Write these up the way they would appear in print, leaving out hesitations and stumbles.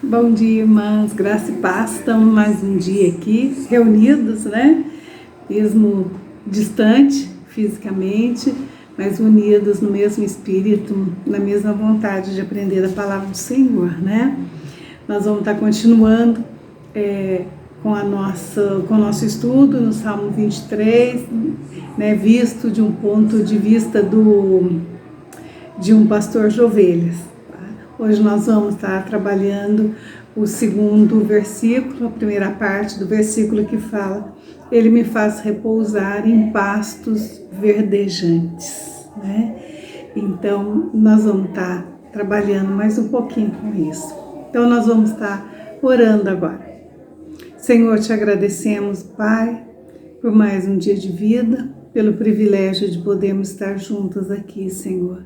Bom dia, irmãs, graça e paz. Estamos mais um dia aqui, reunidos, né? Mesmo distante fisicamente, mas unidos no mesmo espírito, na mesma vontade de aprender a palavra do Senhor, né? Nós vamos estar continuando com o nosso estudo no Salmo 23, né? Visto de um ponto de vista de um pastor de ovelhas. Hoje nós vamos estar trabalhando o segundo versículo, a primeira parte do versículo que fala: Ele me faz repousar em pastos verdejantes, né? Então, nós vamos estar trabalhando mais um pouquinho com isso. Então, nós vamos estar orando agora. Senhor, te agradecemos, Pai, por mais um dia de vida, pelo privilégio de podermos estar juntos aqui, Senhor.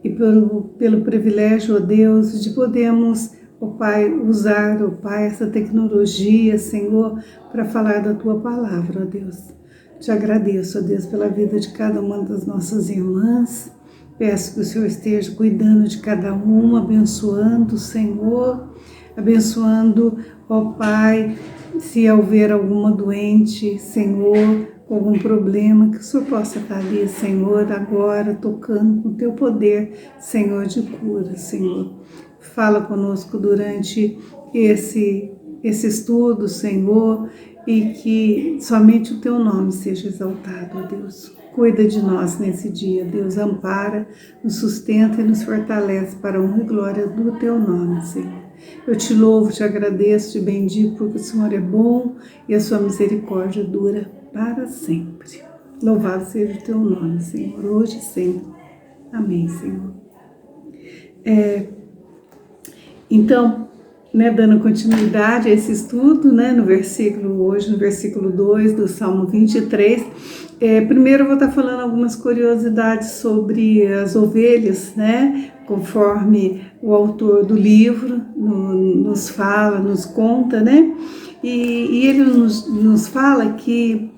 E pelo privilégio, ó Deus, de podermos, ó Pai, usar, ó Pai, essa tecnologia, Senhor, para falar da Tua palavra, ó Deus. Te agradeço, ó Deus, pela vida de cada uma das nossas irmãs. Peço que o Senhor esteja cuidando de cada uma, abençoando, Senhor, abençoando, ó Pai, se houver alguma doente, Senhor, com algum problema, que o Senhor possa estar ali, Senhor, agora, tocando com o Teu poder, Senhor, de cura, Senhor. Fala conosco durante esse estudo, Senhor, e que somente o Teu nome seja exaltado, ó Deus. Cuida de nós nesse dia, Deus, ampara, nos sustenta e nos fortalece para a honra e glória do Teu nome, Senhor. Eu te louvo, te agradeço, te bendigo, porque o Senhor é bom e a sua misericórdia dura para sempre. Louvado seja o teu nome, Senhor, hoje e sempre. Amém, Senhor. Então, né, dando continuidade a esse estudo, né, no versículo 2 do Salmo 23, primeiro eu vou estar falando algumas curiosidades sobre as ovelhas, né, conforme o autor do livro nos fala, nos conta, né, e ele nos fala que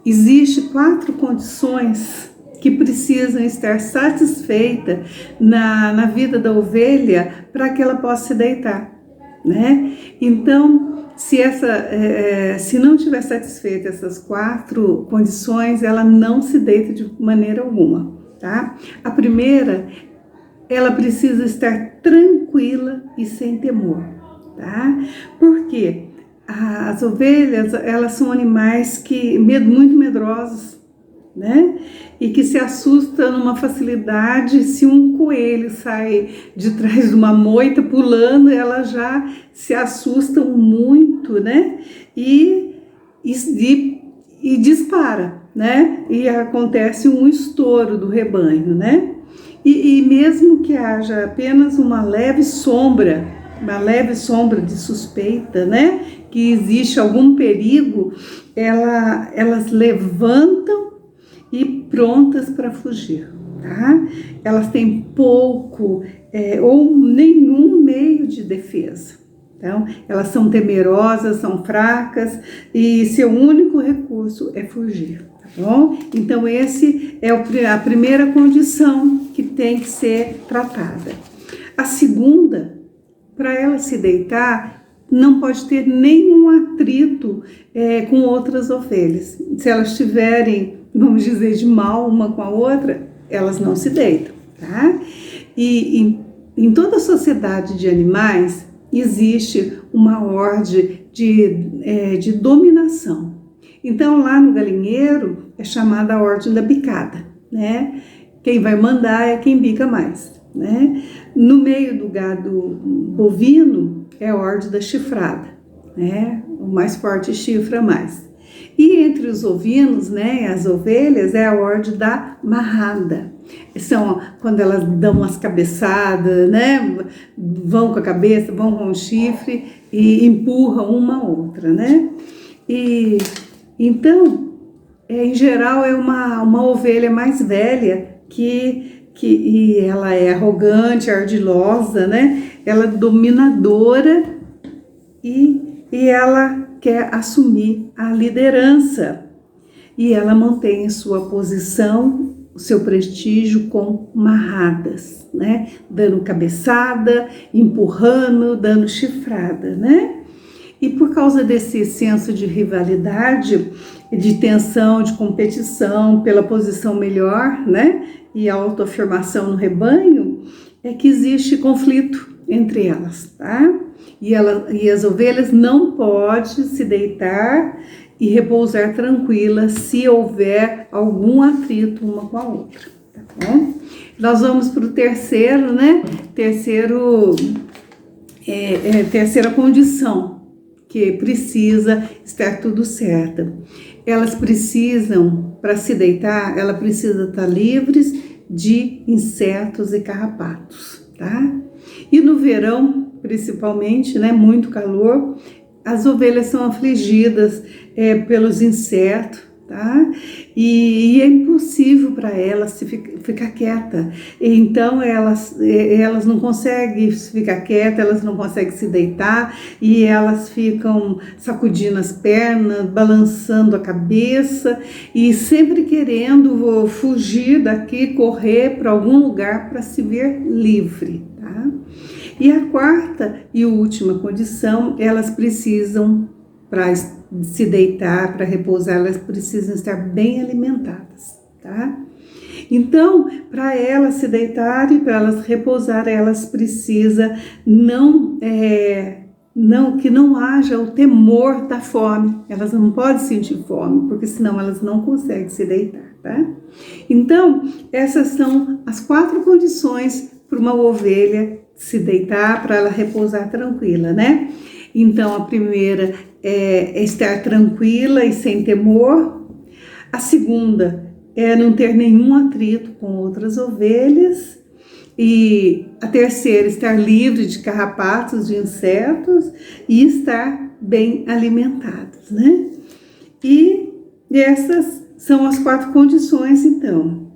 existe 4 condições que precisam estar satisfeitas na vida da ovelha para que ela possa se deitar, né? Então, se não tiver satisfeita essas 4 condições, ela não se deita de maneira alguma, tá? A primeira, ela precisa estar tranquila e sem temor, tá? Por quê? As ovelhas, elas são animais muito medrosos, né? E que se assustam numa facilidade. Se um coelho sai de trás de uma moita pulando, elas já se assustam muito, né? E dispara, né? E acontece um estouro do rebanho, né? E mesmo que haja apenas uma leve sombra de suspeita, né, que existe algum perigo, elas levantam e prontas para fugir, tá? Elas têm pouco ou nenhum meio de defesa. Então, elas são temerosas, são fracas e seu único recurso é fugir, tá bom? Então, esse é a primeira condição que tem que ser tratada. A segunda, para ela se deitar, não pode ter nenhum atrito com outras ovelhas. Se elas estiverem, vamos dizer, de mal uma com a outra, elas não se deitam, tá? E em toda a sociedade de animais, existe uma ordem de dominação. Então, lá no galinheiro, é chamada a ordem da bicada, né? Quem vai mandar é quem bica mais, né? No meio do gado bovino é a ordem da chifrada, né? O mais forte chifra mais. E entre os ovinos, né, as ovelhas, é a ordem da marrada. São quando elas dão umas cabeçadas, né? Vão com a cabeça, vão com o chifre e empurram uma a outra, né? E então, em geral, é uma ovelha mais velha e ela é arrogante, ardilosa, né? Ela é dominadora e ela quer assumir a liderança. E ela mantém sua posição o seu prestígio com marradas, né? Dando cabeçada, empurrando, dando chifrada, né? E por causa desse senso de rivalidade, de tensão, de competição pela posição melhor, né? E autoafirmação no rebanho, é que existe conflito entre elas, tá? E as ovelhas não podem se deitar e repousar tranquilas se houver algum atrito uma com a outra, tá bom? Nós vamos para o terceiro, né? Terceira condição, que precisa estar tudo certo. Elas precisam, para se deitar, ela precisa estar livres de insetos e carrapatos, tá? E no verão, principalmente, né, muito calor, as ovelhas são afligidas pelos insetos, tá? E é impossível para elas ficar quieta. Então elas não conseguem ficar quietas, elas não conseguem se deitar e elas ficam sacudindo as pernas, balançando a cabeça e sempre querendo fugir daqui, correr para algum lugar para se ver livre, tá? E a quarta e última condição, elas precisam, para se deitar, para repousar, elas precisam estar bem alimentadas, tá? Então, para elas se deitarem, para elas repousarem, elas precisam que não haja o temor da fome. Elas não podem sentir fome, porque senão elas não conseguem se deitar, tá? Então, essas são as 4 condições para uma ovelha se deitar, para ela repousar tranquila, né? Então, a primeira é estar tranquila e sem temor. A segunda é não ter nenhum atrito com outras ovelhas. E a terceira, estar livre de carrapatos, de insetos e estar bem alimentados, né? E essas são as 4 condições, então.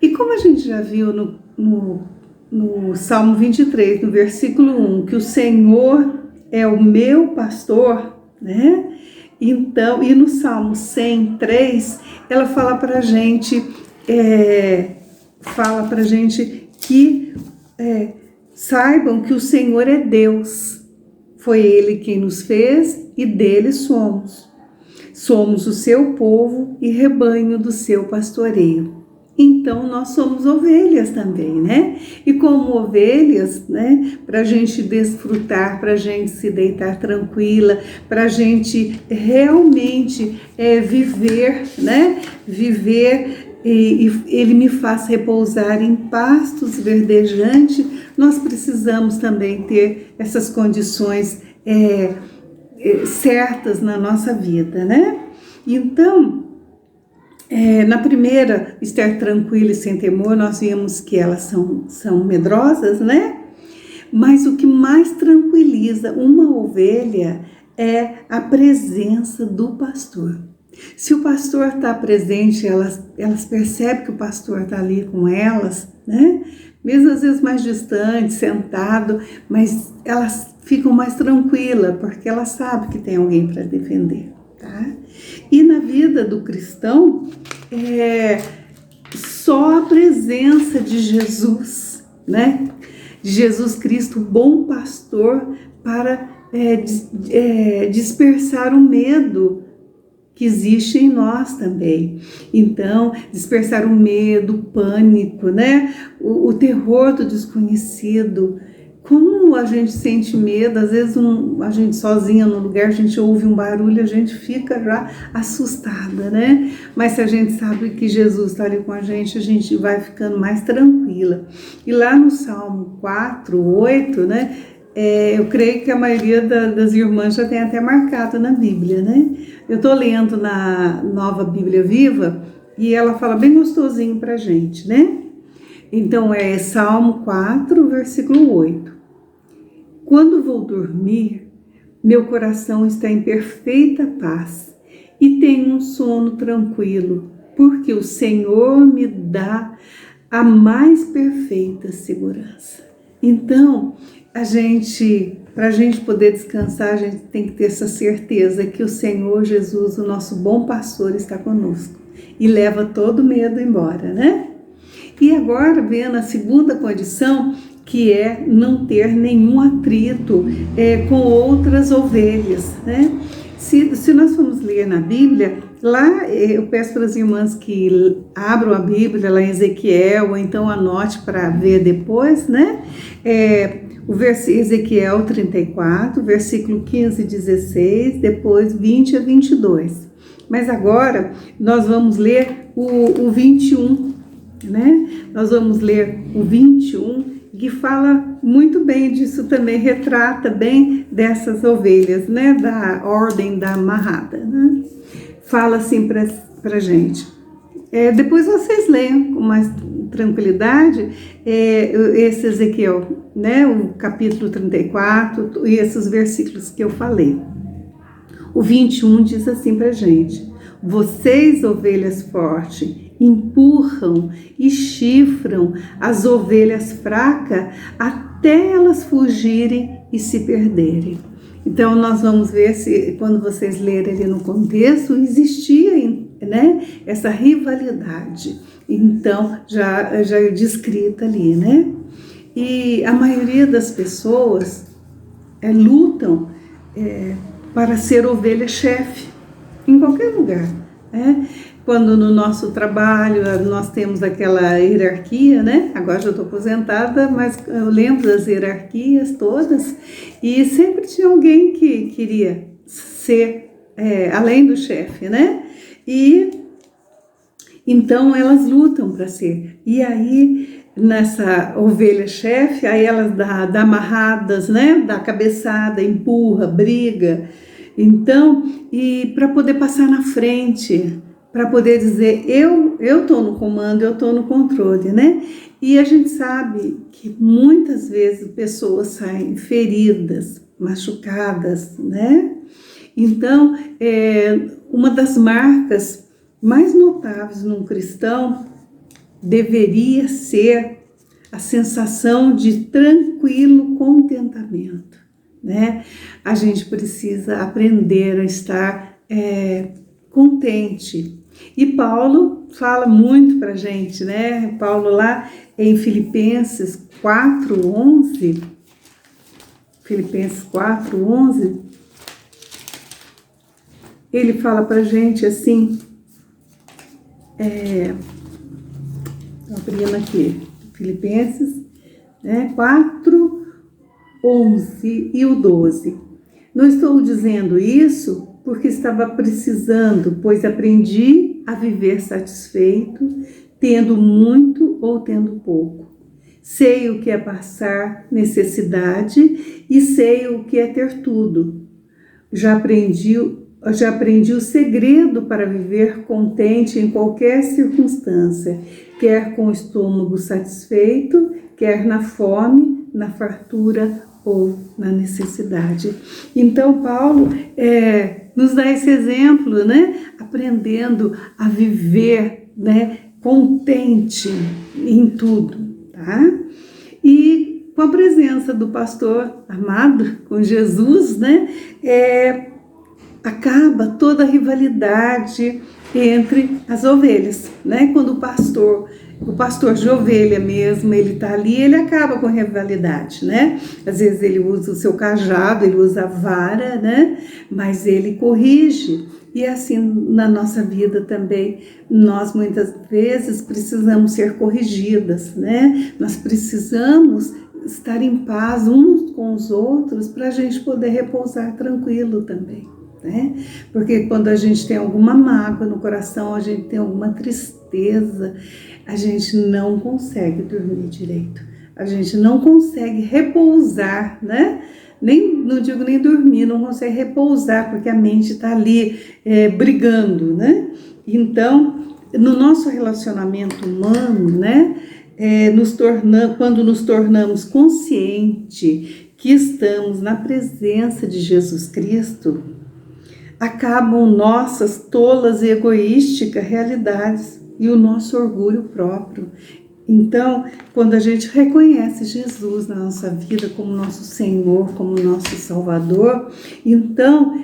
E como a gente já viu no Salmo 23, no versículo 1, que o Senhor é o meu pastor, né? Então, e no Salmo 103, ela fala pra gente que saibam que o Senhor é Deus. Foi Ele quem nos fez e dele somos. Somos o seu povo e rebanho do seu pastoreio. Então, nós somos ovelhas também, né? E como ovelhas, né? Para a gente desfrutar, para a gente se deitar tranquila, para a gente realmente viver, né? Viver e Ele me faz repousar em pastos verdejantes. Nós precisamos também ter essas condições certas na nossa vida, né? Então, na primeira, estar tranquila e sem temor, nós vimos que elas são medrosas, né? Mas o que mais tranquiliza uma ovelha é a presença do pastor. Se o pastor está presente, elas percebem que o pastor está ali com elas, né? Mesmo às vezes mais distante, sentado, mas elas ficam mais tranquilas, porque elas sabem que tem alguém para defender, tá? E na vida do cristão, só a presença de Jesus, né? De Jesus Cristo, bom pastor, para dispersar o medo que existe em nós também. Então, dispersar o medo, o pânico, né? O terror do desconhecido. Como a gente sente medo, às vezes a gente sozinha no lugar, a gente ouve um barulho, a gente fica já assustada, né? Mas se a gente sabe que Jesus está ali com a gente vai ficando mais tranquila. E lá no Salmo 4, 8, né? Eu creio que a maioria das irmãs já tem até marcado na Bíblia, né? Eu estou lendo na Nova Bíblia Viva e ela fala bem gostosinho pra gente, né? Então é Salmo 4, versículo 8. Quando vou dormir, meu coração está em perfeita paz e tenho um sono tranquilo, porque o Senhor me dá a mais perfeita segurança. Então, para a gente poder descansar, a gente tem que ter essa certeza que o Senhor Jesus, o nosso bom pastor, está conosco e leva todo medo embora, né? E agora vendo a segunda condição, que é não ter nenhum atrito com outras ovelhas, né? Se nós formos ler na Bíblia, lá eu peço para as irmãs que abram a Bíblia lá em Ezequiel, ou então anote para ver depois, né? Ezequiel 34, versículo 15 e 16, depois 20 a 22. Mas agora nós vamos ler o 21, né? Nós vamos ler o 21, que fala muito bem disso também, retrata bem dessas ovelhas, né? Da ordem da amarrada, né? Fala assim para gente. Depois vocês leiam com mais tranquilidade esse Ezequiel, né? O capítulo 34 e esses versículos que eu falei. O 21 diz assim para gente: vocês, ovelhas fortes, empurram e chifram as ovelhas fracas até elas fugirem e se perderem. Então nós vamos ver se, quando vocês lerem ali no contexto, existia, né, essa rivalidade. Então já é descrita ali, né? E a maioria das pessoas lutam para ser ovelha-chefe em qualquer lugar, né? Quando no nosso trabalho nós temos aquela hierarquia, né? Agora já estou aposentada, mas eu lembro das hierarquias todas, e sempre tinha alguém que queria ser além do chefe, né? E então elas lutam para ser. E aí nessa ovelha-chefe, aí elas dá amarradas, né? Dá cabeçada, empurra, briga. Então, e para poder passar na frente, para poder dizer, eu estou no comando, eu estou no controle, né? E a gente sabe que muitas vezes pessoas saem feridas, machucadas, né? Então, uma das marcas mais notáveis num cristão deveria ser a sensação de tranquilo contentamento, né? A gente precisa aprender a estar contente. E Paulo fala muito pra gente, né? Paulo lá em Filipenses 4:11, ele fala pra gente assim, abrindo aqui, Filipenses 4:11 e o 12. Não estou dizendo isso porque estava precisando, pois aprendi a viver satisfeito, tendo muito ou tendo pouco. Sei o que é passar necessidade e sei o que é ter tudo. Já aprendi o segredo para viver contente em qualquer circunstância, quer com o estômago satisfeito, quer na fome, na fartura ou na necessidade. Então, Paulo nos dá esse exemplo, né? Aprendendo a viver, né, contente em tudo, tá? E com a presença do pastor amado, com Jesus, né? Acaba toda a rivalidade entre as ovelhas, né? Quando o pastor de ovelha mesmo, ele tá ali, ele acaba com a rivalidade, né? Às vezes ele usa o seu cajado, ele usa a vara, né? Mas ele corrige. E assim na nossa vida também, nós muitas vezes precisamos ser corrigidas, né? Nós precisamos estar em paz uns com os outros para a gente poder repousar tranquilo também, né? Porque quando a gente tem alguma mágoa no coração, a gente tem alguma tristeza, a gente não consegue dormir direito, a gente não consegue repousar, né? Não digo nem dormir, não consegue repousar, porque a mente está ali brigando, né? Então, no nosso relacionamento humano, né? Quando nos tornamos conscientes que estamos na presença de Jesus Cristo, acabam nossas tolas e egoísticas realidades e o nosso orgulho próprio. Então, quando a gente reconhece Jesus na nossa vida como nosso Senhor, como nosso Salvador, então,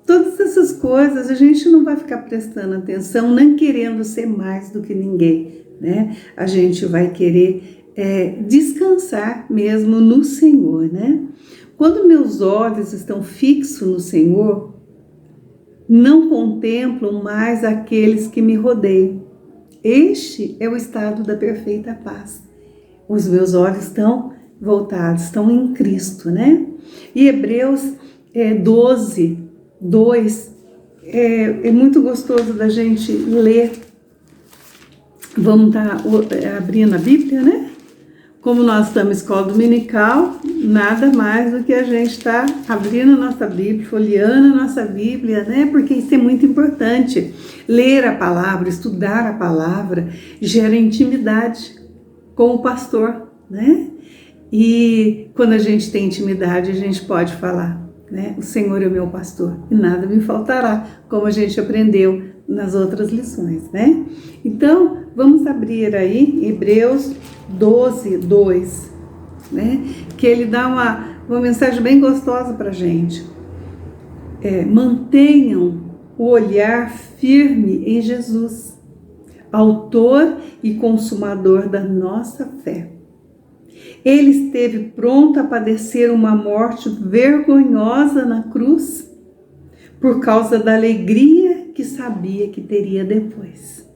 todas essas coisas a gente não vai ficar prestando atenção, nem querendo ser mais do que ninguém, né? A gente vai querer descansar mesmo no Senhor, né? Quando meus olhos estão fixos no Senhor, não contemplo mais aqueles que me rodeiam. Este é o estado da perfeita paz. Os meus olhos estão voltados, estão em Cristo, né? E Hebreus 12, 2, é muito gostoso da gente ler. Vamos estar abrindo a Bíblia, né? Como nós estamos em escola dominical, nada mais do que a gente estar abrindo a nossa Bíblia, folheando a nossa Bíblia, né? Porque isso é muito importante. Ler a palavra, estudar a palavra, gera intimidade com o pastor, né? E quando a gente tem intimidade, a gente pode falar, né? O Senhor é o meu pastor e nada me faltará, como a gente aprendeu nas outras lições, né? Então, vamos abrir aí Hebreus 12, 2, né? Que ele dá uma mensagem bem gostosa para a gente. Mantenham o olhar firme em Jesus, autor e consumador da nossa fé. Ele esteve pronto a padecer uma morte vergonhosa na cruz, por causa da alegria que sabia que teria depois.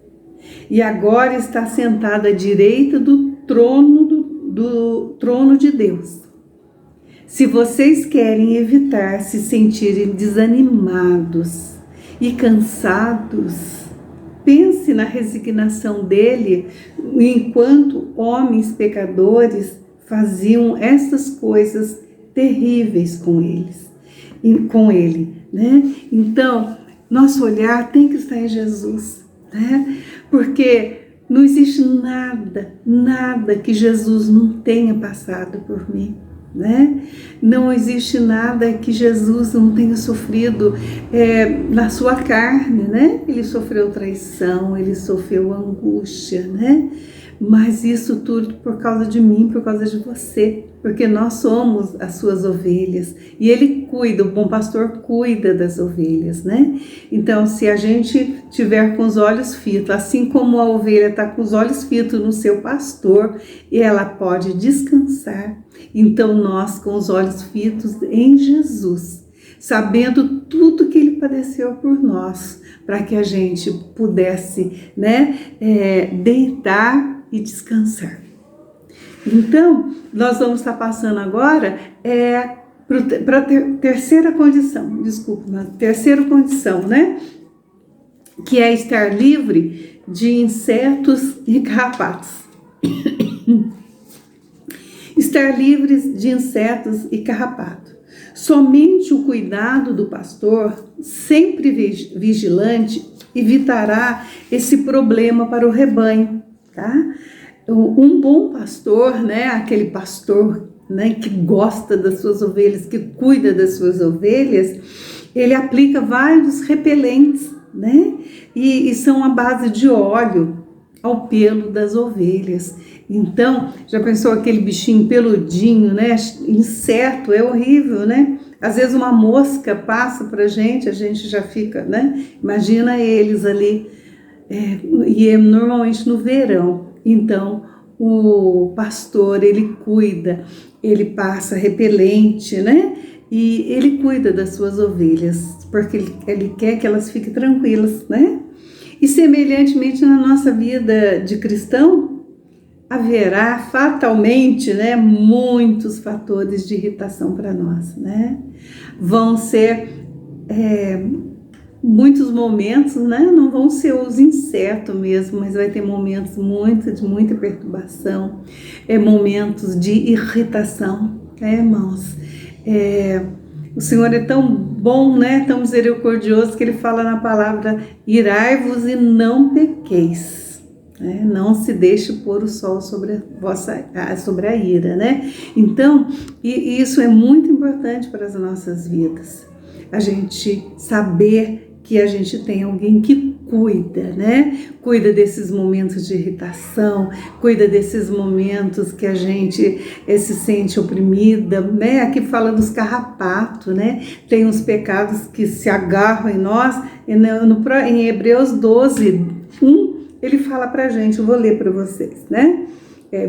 E agora está sentado à direita do trono de Deus. Se vocês querem evitar se sentirem desanimados e cansados, pense na resignação dele enquanto homens pecadores faziam essas coisas terríveis com ele, né? Então, nosso olhar tem que estar em Jesus, né? Porque não existe nada que Jesus não tenha passado por mim, né? Não existe nada que Jesus não tenha sofrido na sua carne, né? Ele sofreu traição, ele sofreu angústia, né? Mas isso tudo por causa de mim, por causa de você, porque nós somos as suas ovelhas e ele cuida, o bom pastor cuida das ovelhas, né? Então, se a gente tiver com os olhos fitos, assim como a ovelha está com os olhos fitos no seu pastor, ela pode descansar. Então, nós com os olhos fitos em Jesus, sabendo tudo que ele padeceu por nós, para que a gente pudesse, né, deitar e descansar. Então, nós vamos estar passando agora para a terceira condição, né? Que é estar livre de insetos e carrapatos. Estar livres de insetos e carrapatos. Somente o cuidado do pastor, sempre vigilante, evitará esse problema para o rebanho, tá? Um bom pastor, né, aquele pastor, né, que gosta das suas ovelhas, que cuida das suas ovelhas, ele aplica vários repelentes, né, e são à base de óleo ao pelo das ovelhas. Então, já pensou aquele bichinho peludinho, né, inseto, é horrível, né? Às vezes uma mosca passa pra gente, a gente já fica, né? Imagina eles ali, e é normalmente no verão. Então, o pastor, ele cuida, ele passa repelente, né? E ele cuida das suas ovelhas, porque ele quer que elas fiquem tranquilas, né? E semelhantemente na nossa vida de cristão, haverá fatalmente, né, muitos fatores de irritação para nós, né? Vão ser muitos momentos, né? Não vão ser os insetos mesmo, mas vai ter momentos de muita perturbação, momentos de irritação, irmãos? O Senhor é tão bom, né? Tão misericordioso que Ele fala na palavra: irai-vos e não pequeis. Não se deixe pôr o sol sobre a ira, né? Então, isso é muito importante para as nossas vidas. A gente saber que a gente tem alguém que cuida, né? Cuida desses momentos de irritação, cuida desses momentos que a gente se sente oprimida, né? Aqui fala dos carrapatos, né? Tem uns pecados que se agarram em nós. Em Hebreus 12, 1, ele fala para a gente, eu vou ler para vocês, né?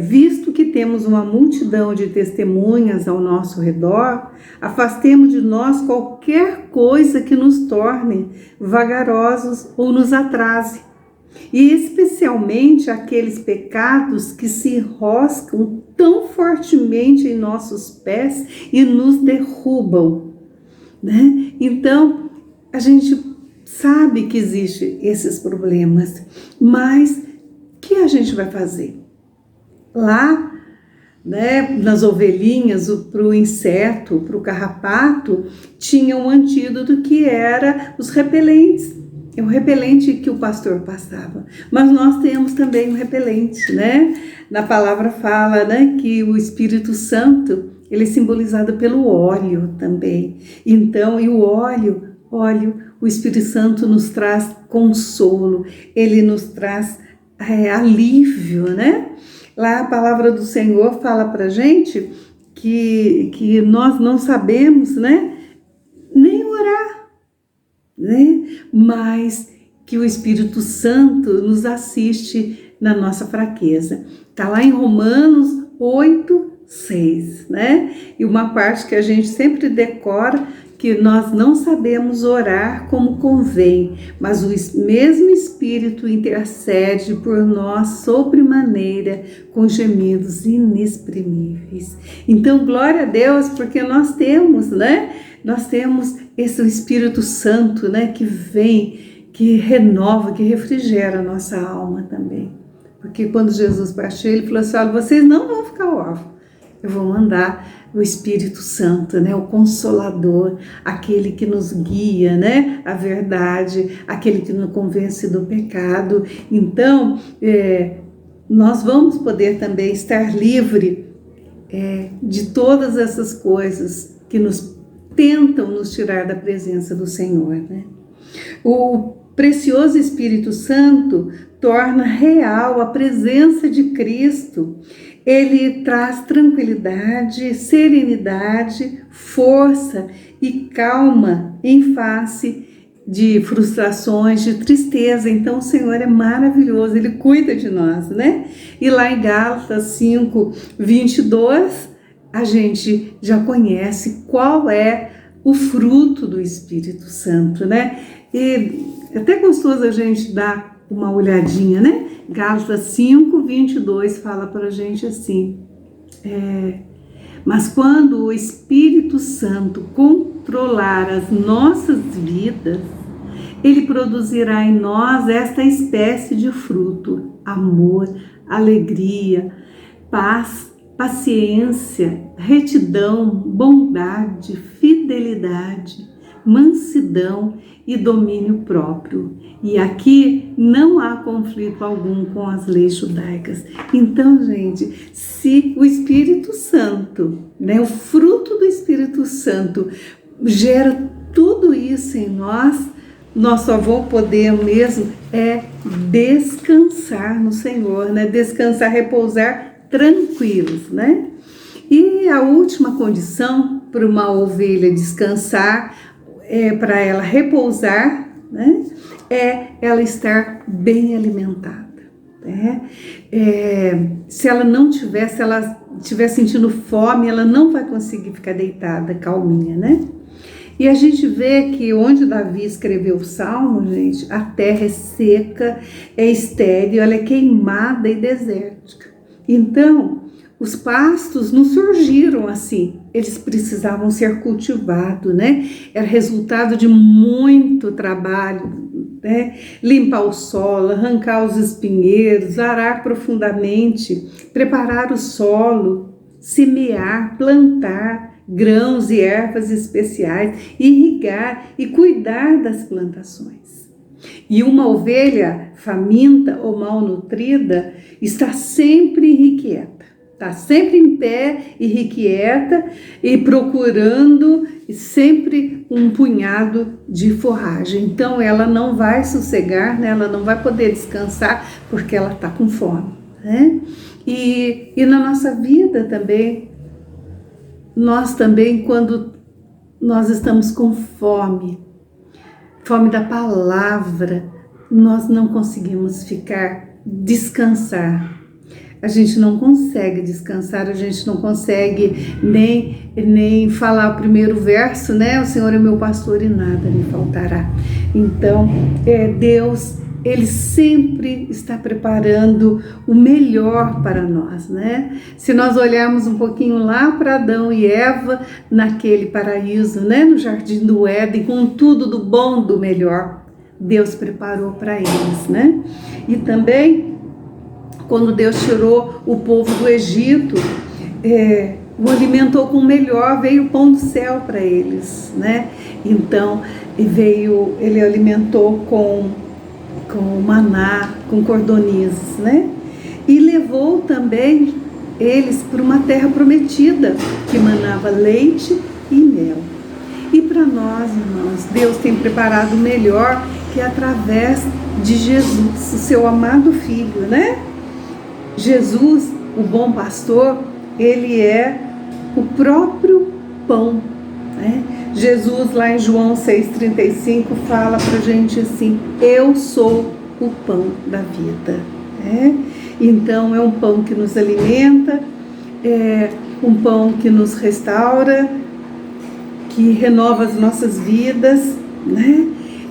Visto que temos uma multidão de testemunhas ao nosso redor, afastemos de nós qualquer coisa que nos torne vagarosos ou nos atrase, e especialmente aqueles pecados que se enroscam tão fortemente em nossos pés e nos derrubam, né? Então, a gente sabe que existem esses problemas, mas o que a gente vai fazer? Lá, né, nas ovelhinhas, para o inseto, para o carrapato, tinha um antídoto que era os repelentes. É o repelente que o pastor passava. Mas nós temos também um repelente, né? Na palavra fala, né, que o Espírito Santo, ele é simbolizado pelo óleo também. Então, e o óleo, o Espírito Santo nos traz consolo, ele nos traz alívio, né? Lá a palavra do Senhor fala pra gente que nós não sabemos, né, nem orar, né? Mas que o Espírito Santo nos assiste na nossa fraqueza. Tá lá em Romanos 8:6, né? E uma parte que a gente sempre decora, que nós não sabemos orar como convém, mas o mesmo Espírito intercede por nós sobremaneira com gemidos inexprimíveis. Então, glória a Deus, porque nós temos, né? Nós temos esse Espírito Santo, né? Que vem, que renova, que refrigera a nossa alma também. Porque quando Jesus partiu, ele falou assim, olha, vocês não vão ficar órfãos. Eu vou mandar o Espírito Santo, né, o Consolador, aquele que nos guia, né, a verdade, aquele que nos convence do pecado. Então, nós vamos poder também estar livre de todas essas coisas que tentam nos tirar da presença do Senhor, né? O precioso Espírito Santo torna real a presença de Cristo. Ele traz tranquilidade, serenidade, força e calma em face de frustrações, de tristeza. Então o Senhor é maravilhoso, Ele cuida de nós, né? E lá em Gálatas 5:22, a gente já conhece qual é o fruto do Espírito Santo, né? E é até gostoso a gente dar uma olhadinha, né? Gálatas 5:22 fala para a gente assim, mas quando o Espírito Santo controlar as nossas vidas, ele produzirá em nós esta espécie de fruto: amor, alegria, paz, paciência, retidão, bondade, fidelidade, mansidão e domínio próprio. E aqui não há conflito algum com as leis judaicas. Então, gente, se o Espírito Santo, né, o fruto do Espírito Santo gera tudo isso em nós só vamos poder mesmo descansar no Senhor, né? Descansar, repousar tranquilos, né? E a última condição para uma ovelha descansar, para ela repousar, né? Ela estar bem alimentada. Se ela estiver sentindo fome, ela não vai conseguir ficar deitada, calminha, né? E a gente vê que onde Davi escreveu o Salmo, gente, a terra é seca, é estéril, ela é queimada e desértica. Então, os pastos não surgiram assim, eles precisavam ser cultivados, né? Era resultado de muito trabalho, né? Limpar o solo, arrancar os espinheiros, arar profundamente, preparar o solo, semear, plantar grãos e ervas especiais, irrigar e cuidar das plantações. E uma ovelha faminta ou mal nutrida está sempre irrequieta. Está sempre em pé, irrequieta e procurando sempre um punhado de forragem. Então ela não vai sossegar, né? Ela não vai poder descansar porque ela está com fome, né? E na nossa vida também, nós também, quando nós estamos com fome da palavra, nós não conseguimos ficar descansar. A gente não consegue descansar, a gente não consegue nem falar o primeiro verso, né? O Senhor é meu pastor e nada me faltará. Então, Deus, Ele sempre está preparando o melhor para nós, né? Se nós olharmos um pouquinho lá para Adão e Eva, naquele paraíso, né? No jardim do Éden, com tudo do bom, do melhor, Deus preparou para eles, né? E também, quando Deus tirou o povo do Egito, o alimentou com o melhor, veio o pão do céu para eles, né? Então, ele alimentou com maná, com cordonizes, né? E levou também eles para uma terra prometida, que manava leite e mel. E para nós, irmãos, Deus tem preparado o melhor, que é através de Jesus, o seu amado Filho, né? Jesus, o bom pastor, ele é o próprio pão, né? Jesus, lá em João 6,35, fala pra gente assim: eu sou o pão da vida, né? Então, é um pão que nos alimenta, é um pão que nos restaura, que renova as nossas vidas, né?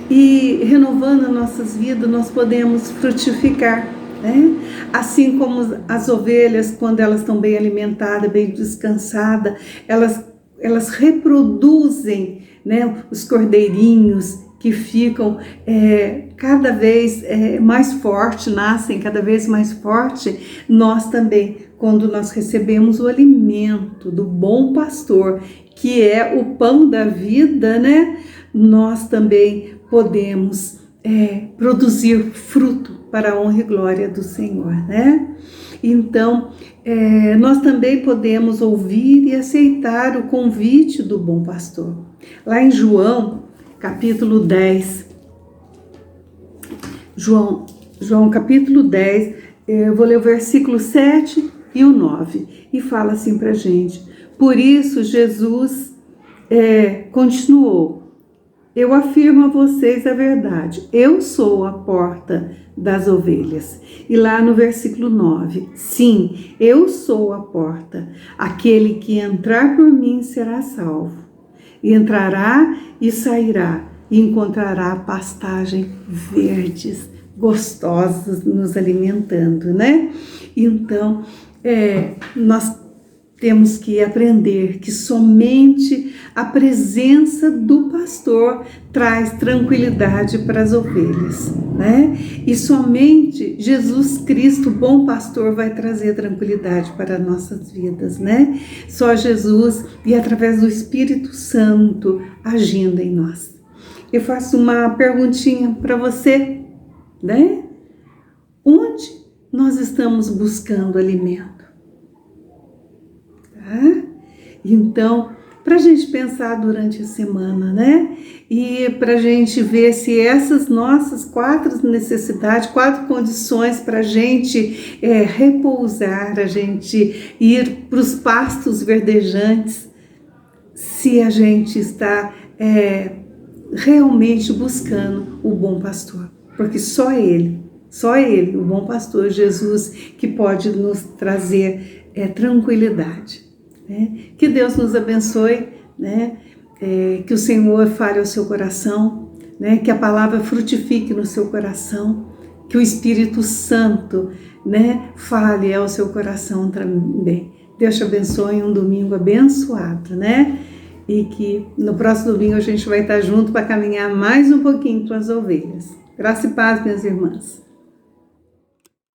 E renovando as nossas vidas, nós podemos frutificar, né? Assim como as ovelhas, quando elas estão bem alimentadas, bem descansadas, elas reproduzem, né, os cordeirinhos que ficam cada vez mais fortes, nascem cada vez mais fortes. Nós também, quando nós recebemos o alimento do bom pastor, que é o pão da vida, né, nós também podemos produzir fruto para a honra e glória do Senhor, né? Então, nós também podemos ouvir e aceitar o convite do bom pastor. Lá em João, capítulo 10, João capítulo 10, eu vou ler o versículo 7 e o 9, e fala assim pra gente: por isso Jesus continuou: eu afirmo a vocês a verdade, eu sou a porta das ovelhas. E lá no versículo 9, sim, eu sou a porta, aquele que entrar por mim será salvo, e entrará e sairá, e encontrará pastagem verdes, gostosas, nos alimentando, né? Então, nós temos que aprender que somente a presença do pastor traz tranquilidade para as ovelhas, né? E somente Jesus Cristo, bom pastor, vai trazer tranquilidade para nossas vidas, né? Só Jesus e através do Espírito Santo agindo em nós. Eu faço uma perguntinha para você, né? Onde nós estamos buscando alimento? Então, para a gente pensar durante a semana, né? E para a gente ver se essas nossas 4 necessidades, 4 condições para a gente repousar, a gente ir para os pastos verdejantes, se a gente está realmente buscando o bom pastor. Porque só Ele, o bom pastor Jesus, que pode nos trazer tranquilidade. Que Deus nos abençoe, né? Que o Senhor fale ao seu coração, né? Que a palavra frutifique no seu coração, que o Espírito Santo, né, fale ao seu coração também. Deus te abençoe, um domingo abençoado, né? E que no próximo domingo a gente vai estar junto para caminhar mais um pouquinho com as ovelhas. Graça e paz, minhas irmãs.